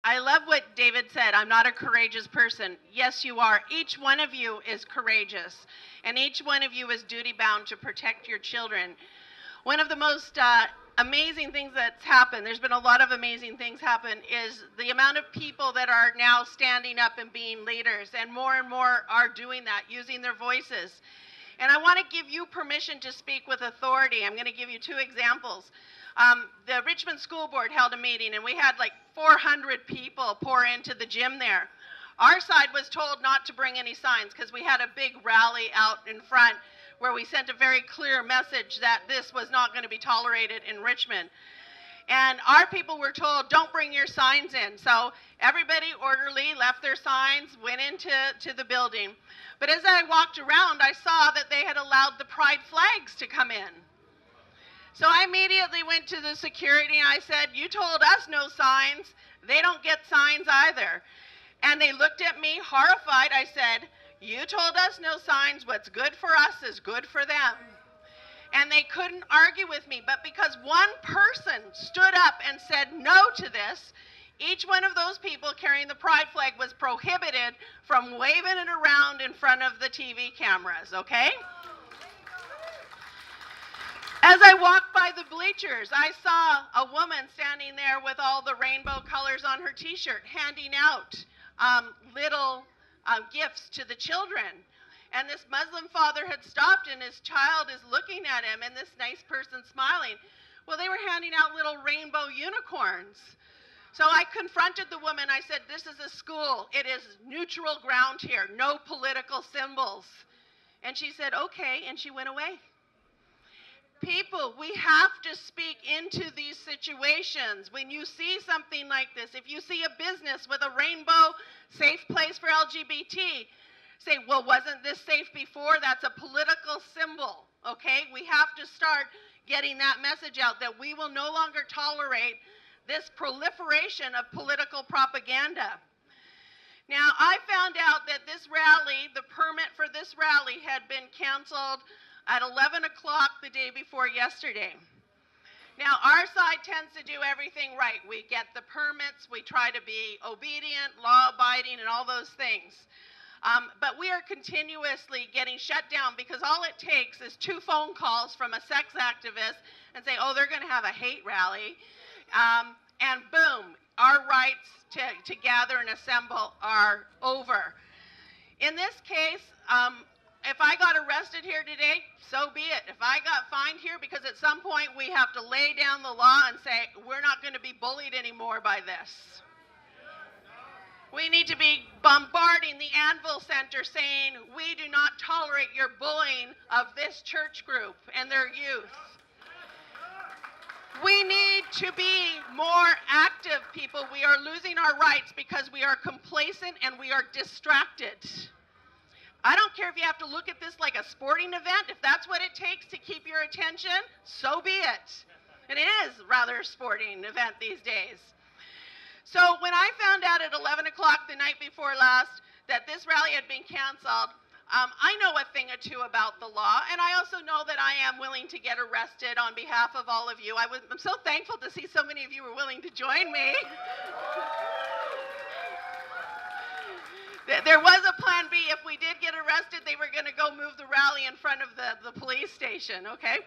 I love what David said. I'm not a courageous person. Yes, you are. Each one of you is courageous, and each one of you is duty-bound to protect your children. One of the most amazing things that's happened, there's been a lot of amazing things happen, is the amount of people that are now standing up and being leaders, and more are doing that, using their voices. And I want to give you permission to speak with authority. I'm going to give you 2 examples. The Richmond School Board held a meeting, and we had like 400 people pour into the gym there. Our side was told not to bring any signs because we had a big rally out in front where we sent a very clear message that this was not going to be tolerated in Richmond. And our people were told, don't bring your signs in. So everybody orderly left their signs, went into the building. But as I walked around, I saw that they had allowed the pride flags to come in. So I immediately went to the security and I said, you told us no signs. They don't get signs either. And they looked at me horrified. I said, you told us no signs. What's good for us is good for them. And they couldn't argue with me. But because one person stood up and said no to this, each one of those people carrying the pride flag was prohibited from waving it around in front of the TV cameras, okay? As I walked by the bleachers, I saw a woman standing there with all the rainbow colors on her t-shirt, handing out little gifts to the children. And this Muslim father had stopped, and his child is looking at him, and this nice person smiling. Well, they were handing out little rainbow unicorns. So I confronted the woman. I said, this is a school. It is neutral ground here, no political symbols. And she said, okay, and she went away. People, we have to speak into these situations. When you see something like this, if you see a business with a rainbow safe place for LGBT, say, well, wasn't this safe before? That's a political symbol, okay? We have to start getting that message out that we will no longer tolerate this proliferation of political propaganda. Now, I found out that this rally, the permit for this rally had been canceled at 11 o'clock the day before yesterday. Now, our side tends to do everything right. We get the permits, we try to be obedient, law-abiding, and all those things. But we are continuously getting shut down because all it takes is 2 phone calls from a sex activist and say, oh, they're going to have a hate rally. And boom, our rights to gather and assemble are over. In this case, if I got arrested here today, so be it. If I got fined here, because at some point we have to lay down the law and say, we're not going to be bullied anymore by this. We need to be bombarding the Anvil Center saying, we do not tolerate your bullying of this church group and their youth. We need to be more active, people. We are losing our rights because we are complacent and we are distracted. I don't care if you have to look at this like a sporting event. If that's what it takes to keep your attention, so be it. And it is rather a sporting event these days. So when I found out at 11 o'clock the night before last that this rally had been canceled, I know a thing or two about the law, and I also know that I am willing to get arrested on behalf of all of you. I'm so thankful to see so many of you were willing to join me. There was a plan B. If we did get arrested, they were going to go move the rally in front of the police station, okay?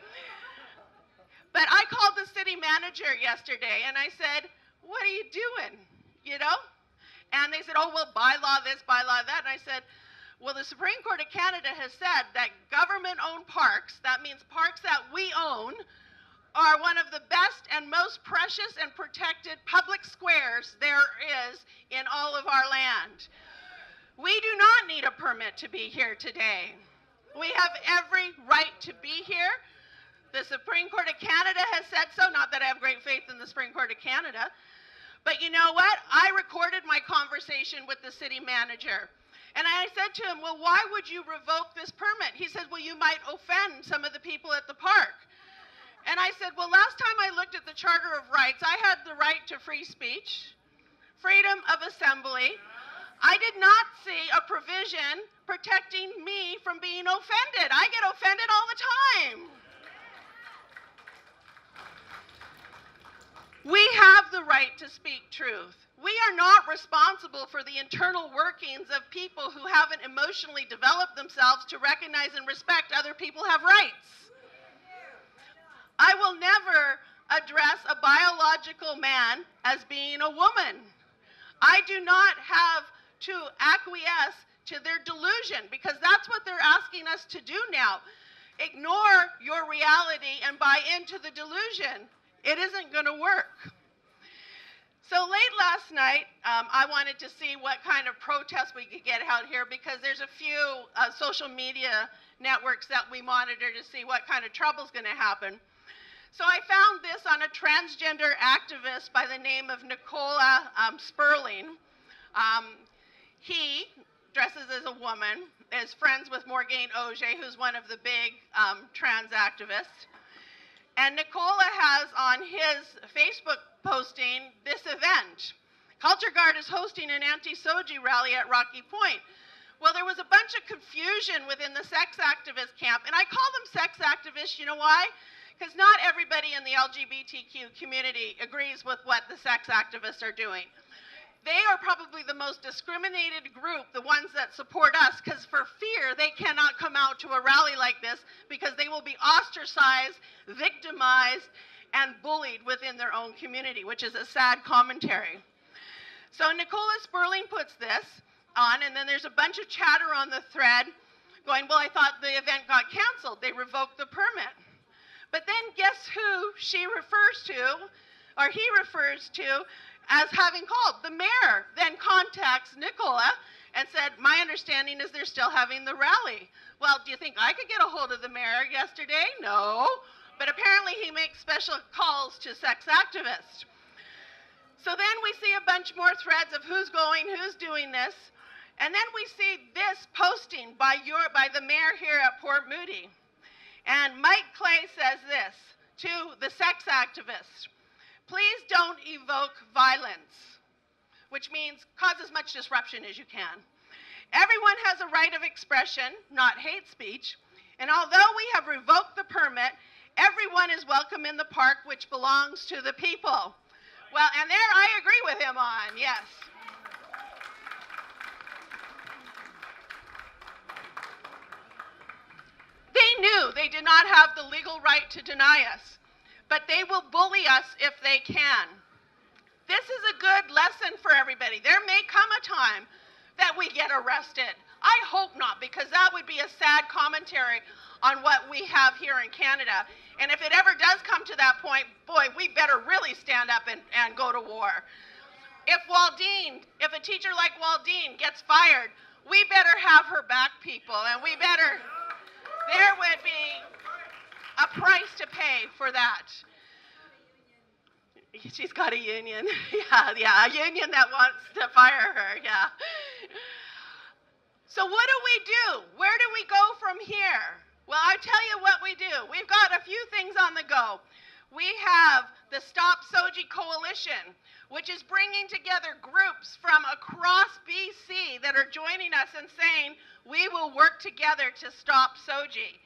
But I called the city manager yesterday, and I said, what are you doing, you know? And they said, oh, well, bylaw this, bylaw that. And I said, well, the Supreme Court of Canada has said that government-owned parks, that means parks that we own, are one of the best and most precious and protected public squares there is in all of our land. We do not need a permit to be here today. We have every right to be here. The Supreme Court of Canada has said so, not that I have great faith in the Supreme Court of Canada. But you know what? I recorded my conversation with the city manager. And I said to him, well, why would you revoke this permit? He said, well, you might offend some of the people at the park. And I said, well, last time I looked at the Charter of Rights, I had the right to free speech, freedom of assembly. I did not see a provision protecting me from being offended. I get offended all the time. We have the right to speak truth. We are not responsible for the internal workings of people who haven't emotionally developed themselves to recognize and respect other people have rights. I will never address a biological man as being a woman. I do not have to acquiesce to their delusion, because that's what they're asking us to do now. Ignore your reality and buy into the delusion. It isn't going to work. So late last night, I wanted to see what kind of protests we could get out here, because there's a few social media networks that we monitor to see what kind of trouble is going to happen. So I found this on a transgender activist by the name of Nicola Sperling. He dresses as a woman, is friends with Morgane Auger, who's one of the big trans activists. And Nicola has on his Facebook posting this event. Culture Guard is hosting an anti-SOGI rally at Rocky Point. Well, there was a bunch of confusion within the sex activist camp, and I call them sex activists, you know why? Because not everybody in the LGBTQ community agrees with what the sex activists are doing. They are probably the most discriminated group, the ones that support us, because for fear they cannot come out to a rally like this, because they will be ostracized, victimized, and bullied within their own community, which is a sad commentary. So Nicola Sperling puts this on, and then there's a bunch of chatter on the thread going, well, I thought the event got canceled. They revoked the permit. But then guess who she refers to, or he refers to, as having called? The mayor then contacts Nicola and said, my understanding is they're still having the rally. Well, do you think I could get a hold of the mayor yesterday? No. But apparently he makes special calls to sex activists. So then we see a bunch more threads of who's going, who's doing this. And then we see this posting by the mayor here at Port Moody. And Mike Clay says this to the sex activists: please don't evoke violence, which means cause as much disruption as you can. Everyone has a right of expression, not hate speech, and although we have revoked the permit, everyone is welcome in the park, which belongs to the people. Well, and there I agree with him on, yes. They knew they did not have the legal right to deny us, but they will bully us if they can. This is a good lesson for everybody. There may come a time that we get arrested. I hope not, because that would be a sad commentary on what we have here in Canada. And if it ever does come to that point, boy, we better really stand up and go to war. If a teacher like Waldine gets fired, we better have her back, people, and there would be a price to pay for that. She's got a union. Yeah, a union that wants to fire her, yeah. So what do? Where do we go from here? Well, I'll tell you what we do. We've got a few things on the go. We have the Stop SOGI Coalition, which is bringing together groups from across BC that are joining us and saying, we will work together to stop SOGI.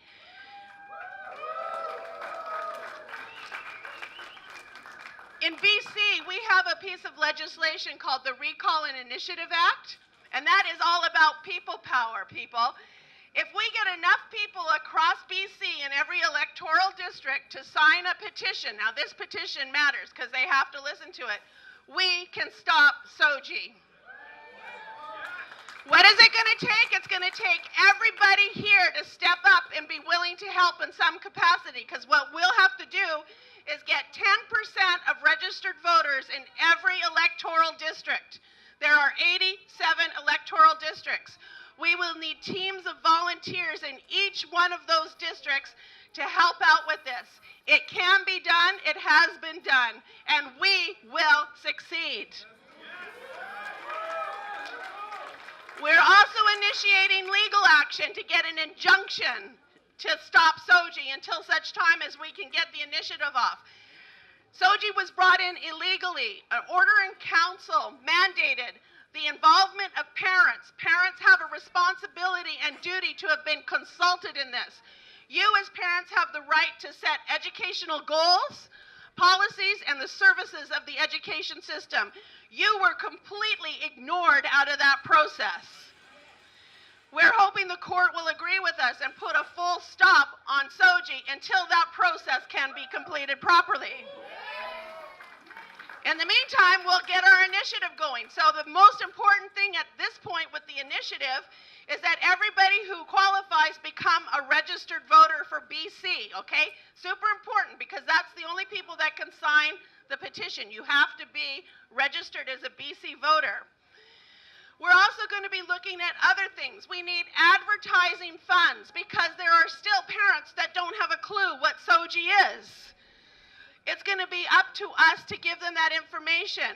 In BC, we have a piece of legislation called the Recall and Initiative Act, and that is all about people power, people. If we get enough people across BC in every electoral district to sign a petition, now this petition matters because they have to listen to it, we can stop SOGI. What is it going to take? It's going to take everybody here to step up and be willing to help in some capacity, because what we'll have to do is get 10% of registered voters in every electoral district. There are 87 electoral districts. We will need teams of volunteers in each one of those districts to help out with this. It can be done, it has been done, and we will succeed. We're also initiating legal action to get an injunction to stop SOGI until such time as we can get the initiative off. SOGI was brought in illegally. An order in council mandated the involvement of parents. Parents have a responsibility and duty to have been consulted in this. You as parents have the right to set educational goals, policies and the services of the education system. You were completely ignored out of that process. We're hoping the court will agree with us and put a full stop on SOGI until that process can be completed properly. In the meantime, we'll get our initiative going. So the most important thing at this point with the initiative is that everybody who qualifies become a registered voter for BC, okay? Super important, because that's the only people that can sign the petition. You have to be registered as a BC voter. We're also going to be looking at other things. We need advertising funds, because there are still parents that don't have a clue what SOGI is. It's going to be up to us to give them that information.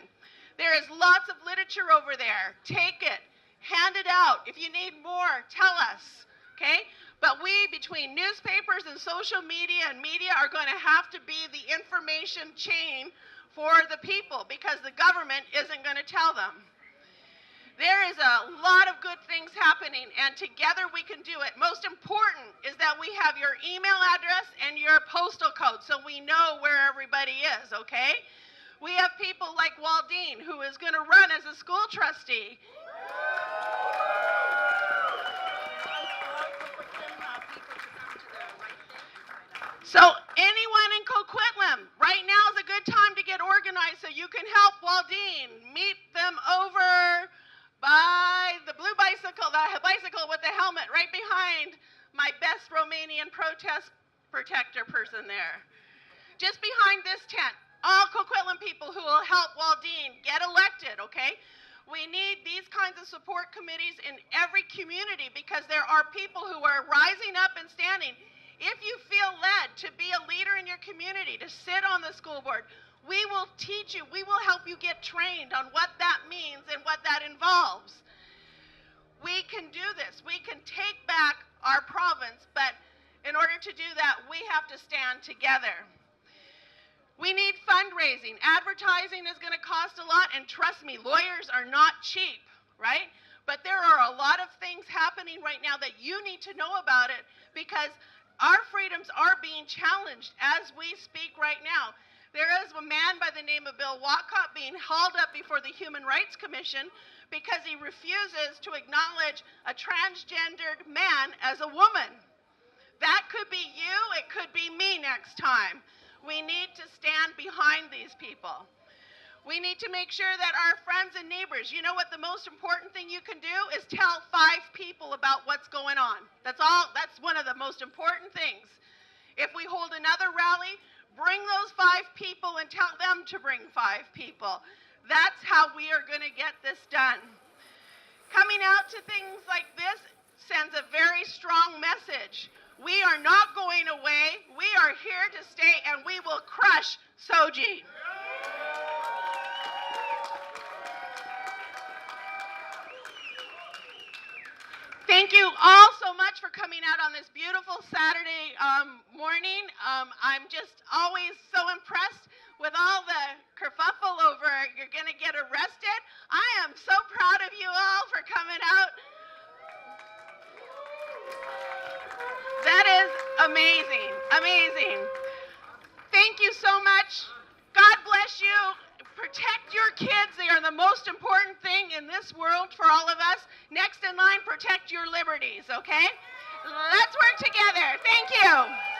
There is lots of literature over there. Take it. Hand it out. If you need more, tell us. Okay? But we, between newspapers and social media and media, are going to have to be the information chain for the people, because the government isn't going to tell them. There is a lot of good things happening, and together we can do it. Most important is that we have your email address and your postal code, so we know where everybody is, okay? We have people like Waldine, who is going to run as a school trustee. So anyone in Coquitlam, right now is a good time to get organized so you can help Waldine. Meet them over by the blue bicycle, the bicycle with the helmet right behind my best Romanian protest protector person there. Just behind this tent, all Coquitlam people who will help Waldine get elected, okay? We need these kinds of support committees in every community, because there are people who are rising up and standing. If you feel led to be a leader in your community, to sit on the school board, we will teach you, we will help you get trained on what that means and what that involves. We can do this. We can take back our province, but in order to do that, we have to stand together. We need fundraising. Advertising is going to cost a lot, and trust me, lawyers are not cheap, right? But there are a lot of things happening right now that you need to know about it, because our freedoms are being challenged as we speak right now. There is a man by the name of Bill Walcott being hauled up before the Human Rights Commission because he refuses to acknowledge a transgendered man as a woman. That could be you, it could be me next time. We need to stand behind these people. We need to make sure that our friends and neighbors, you know what the most important thing you can do is tell 5 people about what's going on. That's one of the most important things. If we hold another rally, bring those 5 people and tell them to bring 5 people. That's how we are going to get this done. Coming out to things like this sends a very strong message. We are not going away. We are here to stay, and we will crush SOGI. Thank you all so much for coming out on this beautiful Saturday morning. I'm just always so impressed with all the kerfuffle over you're going to get arrested. I am so proud of you all for coming out. That is amazing, amazing. Thank you so much. God bless you. Protect your kids. They are the most important thing in this world for all of us. Next in line, protect your liberties, okay? Let's work together. Thank you.